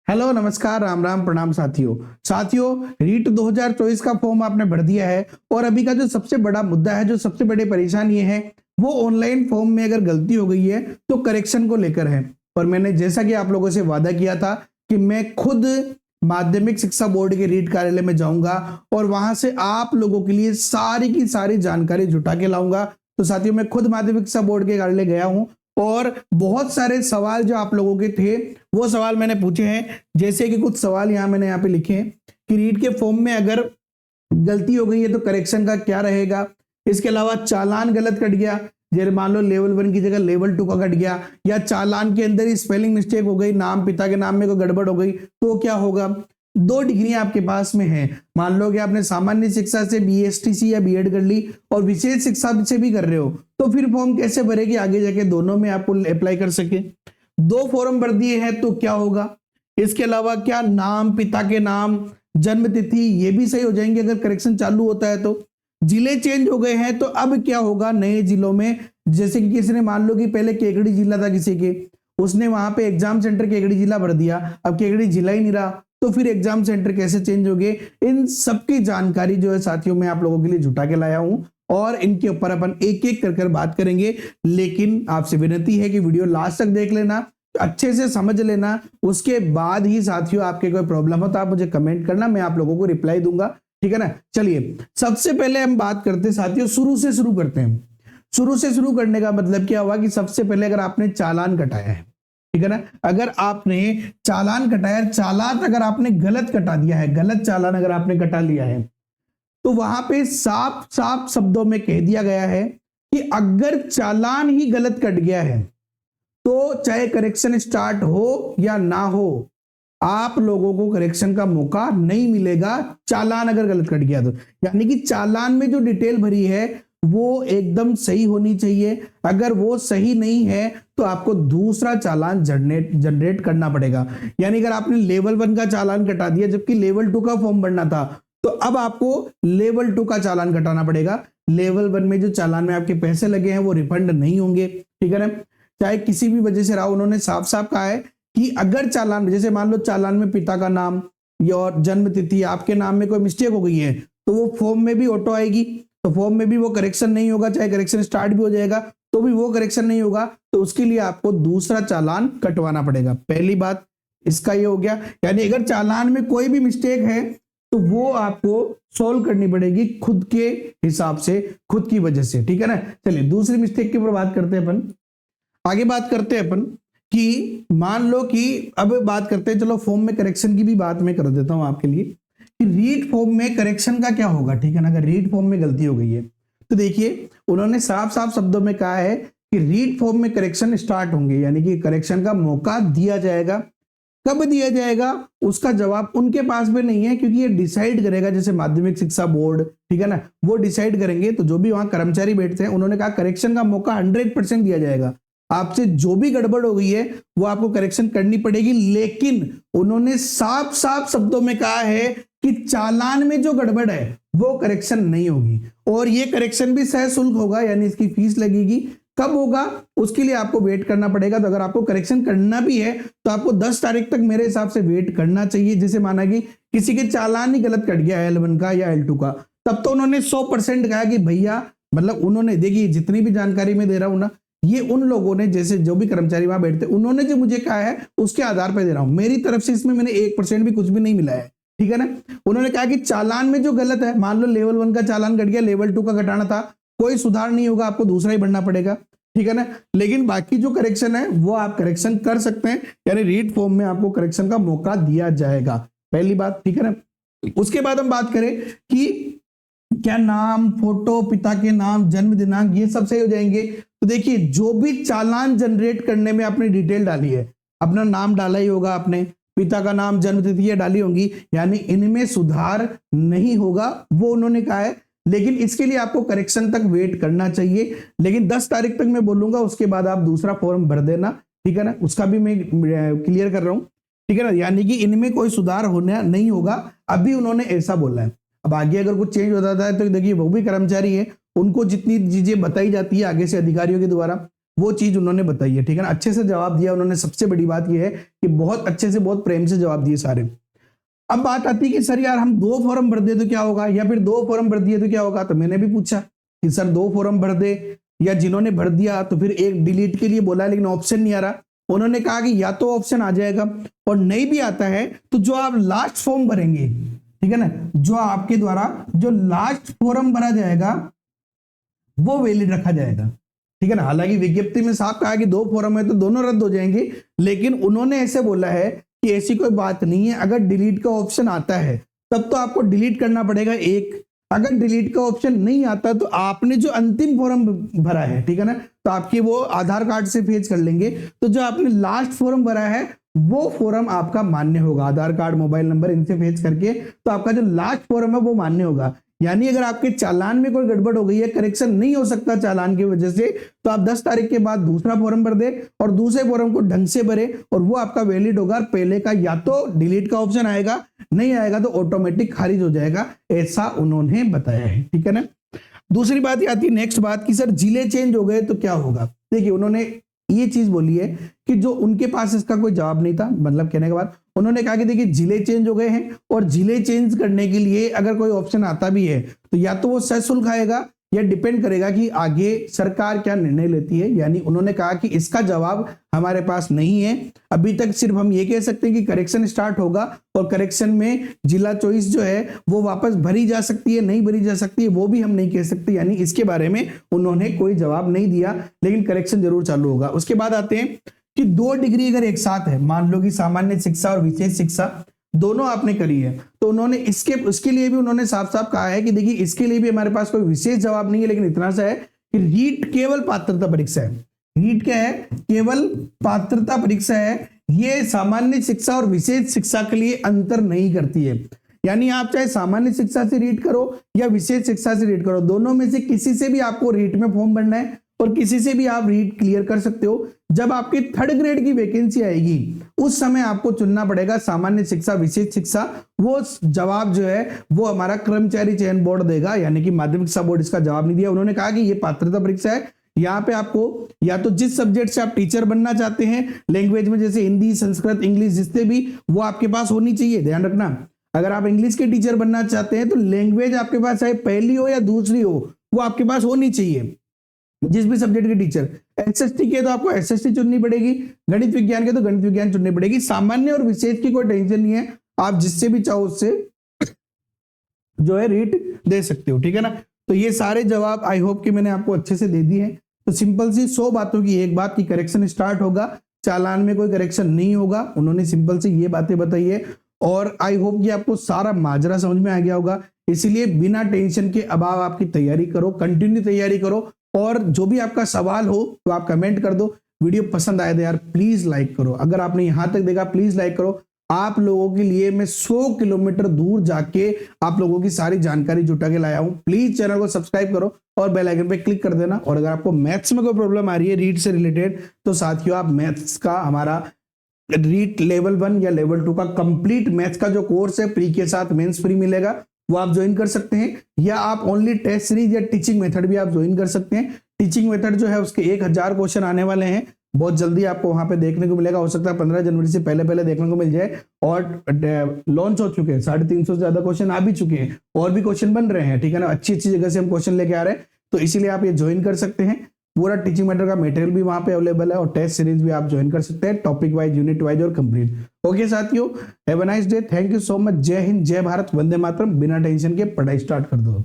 Hello नमस्कार राम राम प्रणाम साथियों रीट 2024 का फॉर्म आपने भर दिया है और अभी का जो सबसे बड़ा मुद्दा है, जो सबसे बड़ी परेशानी ये है, वो ऑनलाइन फॉर्म में अगर गलती हो गई है तो करेक्शन को लेकर है। और मैंने जैसा कि आप लोगों से वादा किया था कि मैं खुद माध्यमिक शिक्षा बोर्ड के रीट कार्यालय में जाऊंगा और वहां से आप लोगों के लिए सारी की सारी जानकारी जुटा के लाऊंगा। तो साथियों मैं खुद माध्यमिक शिक्षा बोर्ड के कार्यालय गया हूं और बहुत सारे सवाल जो आप लोगों के थे वो सवाल मैंने पूछे हैं। जैसे कि कुछ सवाल मैंने यहाँ पे लिखे हैं कि रीट के फॉर्म में अगर गलती हो गई है तो करेक्शन का क्या रहेगा। इसके अलावा चालान गलत कट गया, जैसे मान लो लेवल 1 की जगह लेवल 2 का कट गया, या चालान के अंदर ही स्पेलिंग मिस्टेक हो गई, नाम पिता के नाम में कोई गड़बड़ हो गई तो क्या होगा। 2 डिग्री आपके पास में है, मान लो कि आपने सामान्य शिक्षा से बीएसटीसी या बीएड कर ली और विशेष शिक्षा से भी कर रहे हो, तो फिर फॉर्म कैसे भरे कि आगे जाके दोनों में आपको अप्लाई कर सके। 2 फॉर्म भर दिए हैं तो क्या होगा। इसके अलावा क्या नाम पिता के नाम जन्म तिथि ये भी सही हो जाएंगे अगर करेक्शन चालू होता है तो। जिले चेंज हो गए हैं तो अब क्या होगा नए जिलों में, जैसे कि किसी ने मान लो कि पहले केकड़ी जिला था किसी के, उसने वहां पे एग्जाम सेंटर केकड़ी जिला भर दिया, अब केकड़ी जिला ही नहीं रहा तो फिर एग्जाम सेंटर कैसे चेंज हो गए। इन सबकी जानकारी जो है साथियों मैं आप लोगों के लिए जुटा के लाया हूं और इनके ऊपर अपन एक एक कर बात करेंगे। लेकिन आपसे विनती है कि वीडियो लास्ट तक देख लेना, अच्छे से समझ लेना, उसके बाद ही साथियों आपके कोई प्रॉब्लम हो तो आप मुझे कमेंट करना, मैं आप लोगों को रिप्लाई दूंगा, ठीक है ना। चलिए सबसे पहले हम बात करते हैं साथियों, शुरू से शुरू करते हैं। शुरू से शुरू करने का मतलब क्या हुआ कि सबसे पहले अगर आपने चालान कटाया है, ठीक है ना, अगर आपने चालान कटाया, चालान अगर आपने गलत कटा दिया है, गलत चालान अगर आपने कटा लिया है तो वहां पे साफ साफ शब्दों में कह दिया गया है कि अगर चालान ही गलत कट गया है तो चाहे करेक्शन स्टार्ट हो या ना हो, आप लोगों को करेक्शन का मौका नहीं मिलेगा चालान अगर गलत कट गया तो। यानी कि चालान में जो डिटेल भरी है वो एकदम सही होनी चाहिए, अगर वो सही नहीं है तो आपको दूसरा चालान जनरेट करना पड़ेगा। यानी अगर आपने लेवल 1 का चालान कटा दिया जबकि लेवल 2 का फॉर्म भरना था तो अब आपको लेवल 2 का चालान कटाना पड़ेगा। लेवल 1 में जो चालान में आपके पैसे लगे हैं वो रिफंड नहीं होंगे, ठीक है ना, चाहे किसी भी वजह से रहा। उन्होंने साफ साफ कहा है कि अगर चालान, जैसे मान लो चालान में पिता का नाम या और जन्म तिथि आपके नाम में कोई मिस्टेक हो गई है तो वो फॉर्म में भी ऑटो आएगी, तो फॉर्म में भी वो करेक्शन नहीं होगा, चाहे करेक्शन स्टार्ट भी हो जाएगा तो भी वो करेक्शन नहीं होगा, तो उसके लिए आपको दूसरा चालान कटवाना पड़ेगा। पहली बात इसका ये हो गया। यानी अगर चालान में कोई भी मिस्टेक है तो वो आपको सॉल्व करनी पड़ेगी खुद के हिसाब से, खुद की वजह से, ठीक है ना। चलिए दूसरी मिस्टेक के ऊपर बात करते हैं अपन, आगे बात करते हैं अपन कि मान लो कि अब बात करते हैं, चलो फॉर्म में करेक्शन की भी बात मैं कर देता हूं आपके लिए कि रीट फॉर्म में करेक्शन का क्या होगा, ठीक है ना। अगर रीट फॉर्म में गलती हो गई है तो देखिए उन्होंने साफ साफ शब्दों में कहा है कि रीट फॉर्म में करेक्शन स्टार्ट होंगे, यानी कि करेक्शन का मौका दिया जाएगा। कब दिया जाएगा उसका जवाब उनके पास में नहीं है, क्योंकि ये डिसाइड करेगा, जैसे माध्यमिक शिक्षा बोर्ड, ठीक है ना, वो डिसाइड करेंगे। तो जो भी वहां कर्मचारी बैठते हैं उन्होंने कहा करेक्शन का मौका 100% दिया जाएगा, आपसे जो भी गड़बड़ हो गई है वो आपको करेक्शन करनी पड़ेगी। लेकिन उन्होंने साफ साफ शब्दों में कहा है कि चालान में जो गड़बड़ है वो करेक्शन नहीं होगी और ये करेक्शन भी सशुल्क होगा, यानी इसकी फीस लगेगी। कब होगा उसके लिए आपको वेट करना पड़ेगा। तो अगर आपको करेक्शन करना भी है तो आपको 10 तारीख तक मेरे हिसाब से वेट करना चाहिए। जैसे माना कि किसी के चालान ही गलत कट गया L1 का या L2 का, तब तो उन्होंने 100% कहा कि भैया, मतलब उन्होंने, देखिए जितनी भी जानकारी मैं दे रहा हूं ना, ये उन लोगों ने, जैसे जो भी कर्मचारी वहां बैठते उन्होंने जो मुझे कहा है उसके आधार पर दे रहा हूं, मेरी तरफ से इसमें मैंने 1% भी कुछ भी नहीं मिला है, ठीक है ना। उन्होंने कहा कि चालान में जो गलत है, मान लो लेवल 1 का चालान कट गया, लेवल 2 का कटाना था, कोई सुधार नहीं होगा, आपको दूसरा ही भरना पड़ेगा, ठीक है ना। लेकिन बाकी जो करेक्शन है वो आप करेक्शन कर सकते हैं, यानी रीट फॉर्म में आपको करेक्शन का मौका दिया जाएगा, पहली बात, ठीक है ना। उसके बाद हम बात करें कि क्या नाम, फोटो, पिता के नाम, जन्म दिनांक ये सब सही हो जाएंगे। तो देखिए जो भी चालान जनरेट करने में आपने डिटेल डाली है, अपना नाम डाला ही होगा आपने, पिता का नाम, जन्म तिथि डाली होंगी, यानी इनमें सुधार नहीं होगा, वो उन्होंने कहा है। लेकिन इसके लिए आपको करेक्शन तक वेट करना चाहिए। लेकिन 10 तारीख तक मैं बोलूंगा, उसके बाद आप दूसरा फॉर्म भर देना, ठीक है ना, उसका भी मैं क्लियर कर रहा हूं, ठीक है ना। यानी कि इनमें कोई सुधार होना नहीं होगा, अभी उन्होंने ऐसा बोला है। अब आगे अगर कुछ चेंज हो जाता है तो देखिए वो भी कर्मचारी है, उनको जितनी चीजें बताई जाती है आगे से अधिकारियों के द्वारा वो चीज उन्होंने बताई है, ठीक है ना। अच्छे से जवाब दिया उन्होंने, सबसे बड़ी बात यह है कि बहुत अच्छे से, बहुत प्रेम से जवाब दिए सारे। अब बात आती है कि सर यार हम 2 फॉर्म भर दे तो क्या होगा, या फिर 2 फॉर्म भर दिए तो क्या होगा। तो मैंने भी पूछा कि सर 2 फॉर्म भर दे, या जिन्होंने भर दिया तो फिर एक डिलीट के लिए बोला लेकिन ऑप्शन नहीं आ रहा। उन्होंने कहा कि या तो ऑप्शन आ जाएगा, और नहीं भी आता है तो जो आप लास्ट फॉर्म भरेंगे, ठीक है ना, जो आपके द्वारा जो लास्ट फॉर्म भरा जाएगा वो वैलिड रखा जाएगा, ठीक है ना। हालांकि विज्ञप्ति में साफ कहा कि 2 फॉर्म है तो दोनों रद्द हो जाएंगे, लेकिन उन्होंने ऐसे बोला है कि ऐसी कोई बात नहीं है। अगर डिलीट का ऑप्शन आता है तब तो आपको डिलीट करना पड़ेगा एक, अगर डिलीट का ऑप्शन नहीं आता तो आपने जो अंतिम फॉर्म भरा है, ठीक है ना, तो आपके वो आधार कार्ड से फेच कर लेंगे, तो जो आपने लास्ट फॉर्म भरा है वो फॉर्म आपका मान्य होगा। आधार कार्ड, मोबाइल नंबर इनसे फेच करके तो आपका जो लास्ट फॉर्म है वो मान्य होगा। यानी अगर आपके चालान में कोई गड़बड़ हो गई है, करेक्शन नहीं हो सकता चालान की वजह से, तो आप 10 तारीख के बाद दूसरा फॉर्म भर दे और दूसरे फॉर्म को ढंग से भरे और वो आपका वैलिड होगा। पहले का या तो डिलीट का ऑप्शन आएगा, नहीं आएगा तो ऑटोमेटिक खारिज हो जाएगा, ऐसा उन्होंने बताया है, ठीक है ना। दूसरी बात ये आती है, नेक्स्ट बात की सर जिले चेंज हो गए तो क्या होगा। देखिए उन्होंने ये चीज बोली है कि जो उनके पास इसका कोई जवाब नहीं था, मतलब कहने के बाद उन्होंने कहा कि देखिए जिले चेंज हो गए हैं, और जिले चेंज करने के लिए अगर कोई ऑप्शन आता भी है तो या तो वो सशुल्क आएगा, या डिपेंड करेगा कि आगे सरकार क्या निर्णय लेती है। यानी उन्होंने कहा कि इसका जवाब हमारे पास नहीं है अभी तक। सिर्फ हम ये कह सकते हैं कि करेक्शन स्टार्ट होगा, और करेक्शन में जिला चॉइस जो है वो वापस भरी जा सकती है, नहीं भरी जा सकती है, वो भी हम नहीं कह सकते। यानी इसके बारे में उन्होंने कोई जवाब नहीं दिया, लेकिन करेक्शन जरूर चालू होगा। उसके बाद आते हैं कि 2 डिग्री अगर एक साथ है, मान लो कि सामान्य शिक्षा और विशेष शिक्षा दोनों आपने करी है, तो उन्होंने उसके लिए भी उन्होंने साफ साफ कहा है कि देखिए इसके लिए भी हमारे पास कोई विशेष जवाब नहीं है, लेकिन इतना सा है कि रीट केवल पात्रता परीक्षा है। रीट क्या है, केवल पात्रता परीक्षा है। ये सामान्य शिक्षा और विशेष शिक्षा के लिए अंतर नहीं करती है। यानी आप चाहे सामान्य शिक्षा से रीट करो या विशेष शिक्षा से रीट करो, दोनों में से किसी से भी आपको रीट में फॉर्म भरना है, और किसी से भी आप रीट क्लियर कर सकते हो। जब आपकी 3rd ग्रेड की वैकेंसी आएगी उस समय आपको चुनना पड़ेगा सामान्य शिक्षा, विशेष शिक्षा। वो जवाब जो है वो हमारा कर्मचारी चयन बोर्ड देगा, यानी कि माध्यमिक शिक्षा बोर्ड इसका जवाब नहीं दिया। उन्होंने कहा कि ये पात्रता परीक्षा है, यहाँ पे आपको या तो जिस सब्जेक्ट से आप टीचर बनना चाहते हैं, लैंग्वेज में जैसे हिंदी, संस्कृत, इंग्लिश, जिससे भी, वो आपके पास होनी चाहिए। ध्यान रखना, अगर आप इंग्लिश के टीचर बनना चाहते हैं तो लैंग्वेज आपके पास चाहे पहली हो या दूसरी हो, वो आपके पास होनी चाहिए, जिस भी सब्जेक्ट के टीचर। एसएसटी के तो आपको एसएसटी चुननी पड़ेगी, गणित विज्ञान के तो गणित विज्ञान चुननी पड़ेगी। सामान्य और विशेष की कोई टेंशन नहीं है, आप जिससे भी चाहो उससे जो है रीट दे सकते हो, ठीक है ना। तो ये सारे जवाब आई होप कि मैंने आपको अच्छे से दे दिए हैं। तो सिंपल सी 100 बातों की एक बात की करेक्शन स्टार्ट होगा, चालान में कोई करेक्शन नहीं होगा। उन्होंने सिंपल सी ये बातें बताई है, और आई होप कि आपको सारा माजरा समझ में आ गया होगा। इसलिए बिना टेंशन के अब आप आपकी तैयारी करो, कंटिन्यू तैयारी करो, और जो भी आपका सवाल हो तो आप कमेंट कर दो। वीडियो पसंद आए तो यार प्लीज लाइक करो, अगर आपने यहां तक देखा प्लीज लाइक करो। आप लोगों के लिए मैं 100 किलोमीटर दूर जाके आप लोगों की सारी जानकारी जुटा के लाया हूं। प्लीज चैनल को सब्सक्राइब करो और बेल आइकन पे क्लिक कर देना। और अगर आपको मैथ्स में कोई प्रॉब्लम आ रही है रीड से रिलेटेड, तो साथियों आप मैथ्स का हमारा रीड लेवल 1 या लेवल 2 का कंप्लीट मैथ्स का जो कोर्स है प्री के साथ मेंस फ्री मिलेगा, वो आप ज्वाइन कर सकते हैं। या आप ओनली टेस्ट सीरीज या टीचिंग मेथड भी आप ज्वाइन कर सकते हैं। टीचिंग मेथड जो है उसके 1000 क्वेश्चन आने वाले हैं, बहुत जल्दी आपको वहां पे देखने को मिलेगा। हो सकता है 15 जनवरी से पहले देखने को मिल जाए, और लॉन्च हो चुके हैं, 350 से ज्यादा क्वेश्चन आ भी चुके हैं, और भी क्वेश्चन बन रहे हैं, ठीक है ना। अच्छी अच्छी जगह से हम क्वेश्चन लेके आ रहे हैं, तो इसीलिए आप ये ज्वाइन कर सकते हैं। पूरा टीचिंग मेथड का मटेरियल भी वहां पे अवेलेबल है, और टेस्ट सीरीज भी आप ज्वाइन कर सकते हैं, टॉपिक वाइज, यूनिट वाइज और कंप्लीट। ओके साथियों, have a nice day, thank you so much. जय हिंद, जय भारत, वंदे मातरम। बिना टेंशन के पढ़ाई स्टार्ट कर दो।